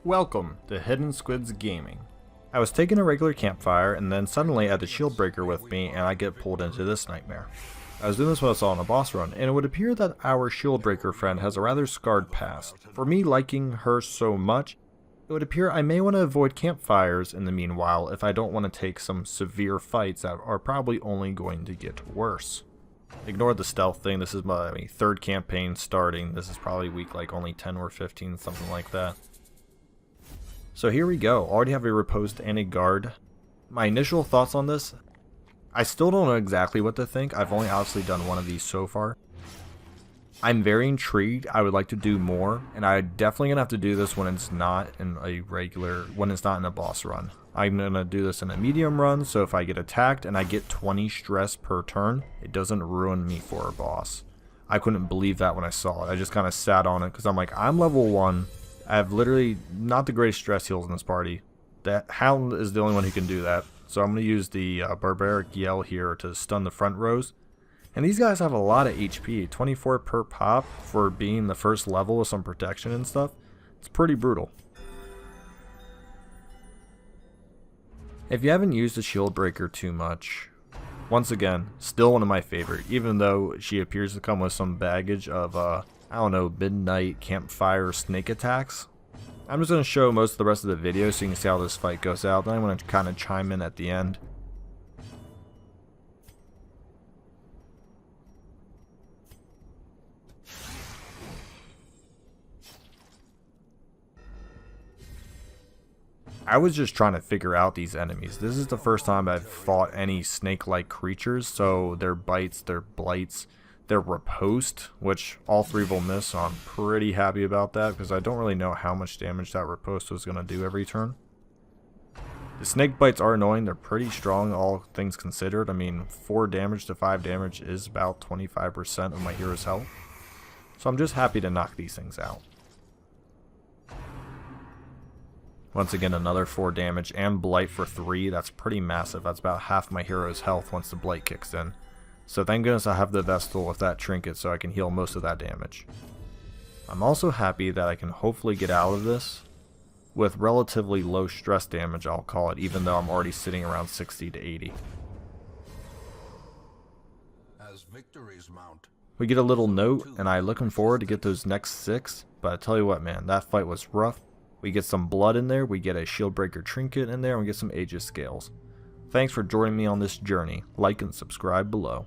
Welcome to Hidden SQuiDZ Gaming. I was taking a regular campfire and then suddenly I had the shield breaker with me and I get pulled into this nightmare. I was doing this when I saw on a boss run, and it would appear that our shield breaker friend has a rather scarred past. For me liking her so much, it would appear I may want to avoid campfires in the meanwhile if I don't want to take some severe fights that are probably only going to get worse. Ignore the stealth thing, this is my third campaign starting. This is probably week like only 10 or 15, something like that. So here we go, already have a riposte and a guard. My initial thoughts on this, I still don't know exactly what to think. I've only obviously done one of these so far. I'm very intrigued, I would like to do more, and I'm definitely gonna have to do this when it's not in a boss run. I'm gonna do this in a medium run, so if I get attacked and I get 20 stress per turn, it doesn't ruin me for a boss. I couldn't believe that when I saw it. I just kind of sat on it because I'm like, I'm level 1. I have literally not the greatest stress heals in this party. That Hound is the only one who can do that. So I'm going to use the Barbaric Yell here to stun the front rows. And these guys have a lot of HP, 24 per pop for being the first level with some protection and stuff. It's pretty brutal. If you haven't used the shield breaker too much, once again, still one of my favorite, even though she appears to come with some baggage of, I don't know, midnight campfire snake attacks. I'm just going to show most of the rest of the video so you can see how this fight goes out. Then I'm going to kind of chime in at the end. I was just trying to figure out these enemies. This is the first time I've fought any snake-like creatures, so their bites, their blights, their riposte, which all three will miss, so I'm pretty happy about that because I don't really know how much damage that riposte was going to do every turn. The snake bites are annoying, they're pretty strong all things considered. I mean, 4 damage to 5 damage is about 25% of my hero's health. So I'm just happy to knock these things out. Once again, another 4 damage and blight for 3, that's pretty massive. That's about half my hero's health once the blight kicks in. So thank goodness I have the Vestal with that trinket so I can heal most of that damage. I'm also happy that I can hopefully get out of this with relatively low stress damage, I'll call it, even though I'm already sitting around 60 to 80. As victories mount, we get a little note, and I'm looking forward to get those next 6, but I tell you what, man, that fight was rough. We get some blood in there, we get a shield breaker trinket in there, and we get some Aegis scales. Thanks for joining me on this journey. Like and subscribe below.